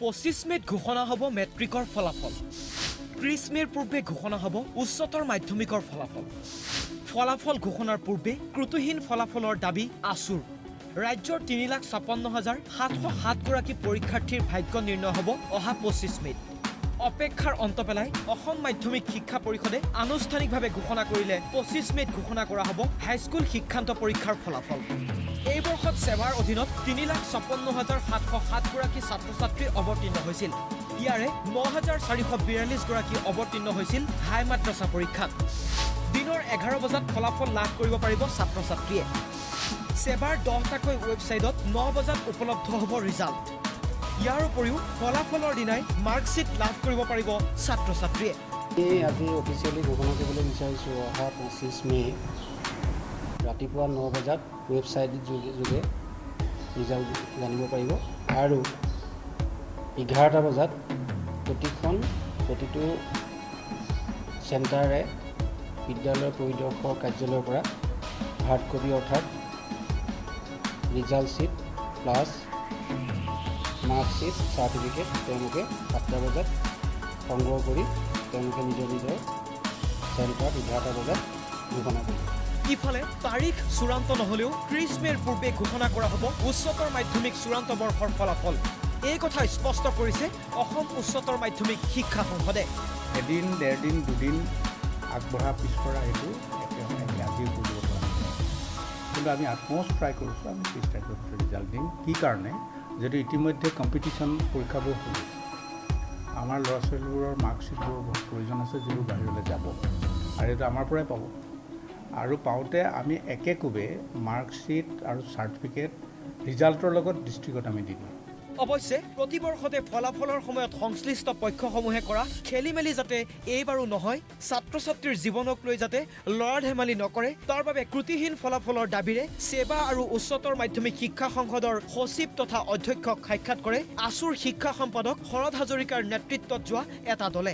25 মে'ত ঘোষণা হ'ব মেট্ৰিকৰ ফলাফল 30 মে'ৰ পূৰ্বে ঘোষণা হ'ব উচ্চতৰ মাধ্যমিকৰ ফলাফল ফলাফল ঘোষণাৰ পূৰ্বে ত্ৰুটিহীন ফলাফলৰ দাবী আছুৰ ৰাজ্যৰ 3,56,707 গৰাকী পৰীক্ষাৰ্থীৰ ভাগ্য নিৰ্ণয় হ'ব অহা 25 মে'ত অপেক্ষাৰ অন্ত পেলাই অসম মাধ্যমিক শিক্ষা পৰিষদে আনুষ্ঠানিকভাৱে ঘোষণা কৰিলে 25 মে'ত ঘোষণা কৰা হ'ব হাইস্কুল শিক্ষান্ত পৰীক্ষাৰ ফলাফল এই বৰ্ষত সেৱাৰ অধীনত 3,56,707 গৰাকী ছাত্ৰ-ছাত্ৰী অৱতীৰ্ণ হৈছিল ইয়াৰে 9,442 গৰাকী অৱতীৰ্ণ হৈছিল হাই মাদ্ৰাছা পৰীক্ষাত দিনৰ 11 বজাত ফলাফল লাভ কৰিব পাৰিব ছাত্ৰ-ছাত্ৰীয়ে সেৱাৰ 10টাকৈ ৱেবছাইটত 9 বজাত উপলব্ধ হ'ব ৰিজাল্ট ইয়াৰ উপৰিও ফলাফলৰ দিনাই মাৰ্কশ্বিট লাভ কৰিব পাৰিব ছাত্ৰ-ছাত্ৰীয়ে আজি অফিচিয়েলি ঘোষণা কৰিবলৈ বিচাৰিছোঁ অহা 25 মে' ৰাতিপুৱা 9 বজাত ৱেবছাইটৰ যোগে ৰিজাল্ট জানিব পাৰিব আৰু 11টা বজাত প্ৰতিটো চেণ্টাৰে বিদ্যালয়ৰ পৰিদৰ্শক কাৰ্যালয়ৰ পৰা হাৰ্ড কপি অৰ্থাৎ result sheet plus marksheet certificate তেওঁলোকে 7টা বজাত সংগ্ৰহ কৰি তেওঁলোকে নিজৰ চেণ্টাৰত 11টা বজাত ঘোষণা কৰিব ইফালে তাৰিখ চূড়ান্ত নহলেও 30 মে'ৰ পূৰ্বে ঘোষণা কৰা হ'ব উচ্চতৰ মাধ্যমিক চূড়ান্ত বৰ্ষৰ ফলাফল এই কথা স্পষ্ট কৰিছে অসম উচ্চতৰ মাধ্যমিক শিক্ষা সংসদে এদিন ডেৰদিন দুদিন আগবঢ়া পিছপৰা এইটো আজিও কৰিব পৰা কিন্তু আমি আটমষ্ট ট্ৰাই কৰিছোঁ আমি 30 তাৰিখৰ ভিতৰত ৰিজাল্ট দিম কি কাৰণে যদি ইতিমধ্যে কম্পিটিশ্যন পৰীক্ষাবোৰ হ'ল আমাৰ ল'ৰা ছোৱালীবোৰৰ মাৰ্কশ্বিটবোৰ বহুত প্ৰয়োজন আছে যিবোৰ বাহিৰলৈ যাব আৰু এইটো আমাৰ পৰাই পাব আৰু পাওঁতে আমি একেকোবে মাৰ্কশ্বিট আৰু চাৰ্টিফিকেট ৰিজাল্টৰ লগত ডিষ্ট্ৰিক্টত আমি দি দিম অৱশ্যে প্ৰতিবৰ্ষতে ফলাফলৰ সময়ত সংশ্লিষ্ট পক্ষসমূহে কৰা খেলিমেলি যাতে এইবাৰো নহয় ছাত্ৰ-ছাত্ৰীৰ জীৱনক লৈ যাতে লৰা ধেমালি নকৰে তাৰ বাবে ত্ৰুটিহীন ফলাফলৰ দাবীৰে সেৱা আৰু উচ্চতৰ মাধ্যমিক শিক্ষা সংসদৰ সচিব তথা অধ্যক্ষক সাক্ষাৎ কৰে আছুৰ শিক্ষা সম্পাদক শৰৎ হাজৰিকাৰ নেতৃত্বত যোৱা এটা দলে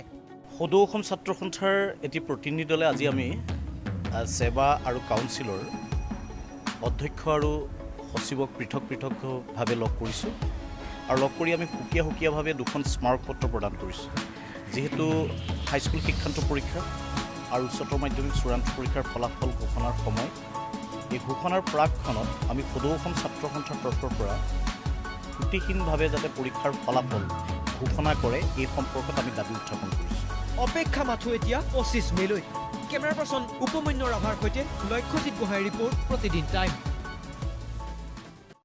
সদৌ অসম ছাত্ৰ সন্থাৰ এটি প্ৰতিনিধি দলে আজি আমি সেৱা আৰু কাউন্সিলৰ অধ্যক্ষ আৰু সচিবক পৃথকভাৱে লগ কৰিছোঁ আৰু লগ কৰি আমি সুকীয়াভাৱে দুখন স্মাৰকপত্ৰ প্ৰদান কৰিছোঁ যিহেতু হাইস্কুল শিক্ষান্ত পৰীক্ষা আৰু উচ্চতৰ মাধ্যমিক চূড়ান্ত পৰীক্ষাৰ ফলাফল ঘোষণাৰ সময় এই ঘোষণাৰ প্ৰাকখনত আমি সদৌ অসম ছাত্ৰ সন্থাৰ তৰফৰ পৰা ত্ৰুটিহীনভাৱে যাতে পৰীক্ষাৰ ফলাফল ঘোষণা কৰে এই সম্পৰ্কত আমি দাবী উত্থাপন কৰিছোঁ অপেক্ষা মাথো এতিয়া 25 মে'লৈ কেমেৰা পাৰ্চন উপমন্য ৰাভাৰ সৈতে লক্ষ্যজিৎ গোহাঁইৰ ৰিপৰ্ট প্ৰতিদিন টাইম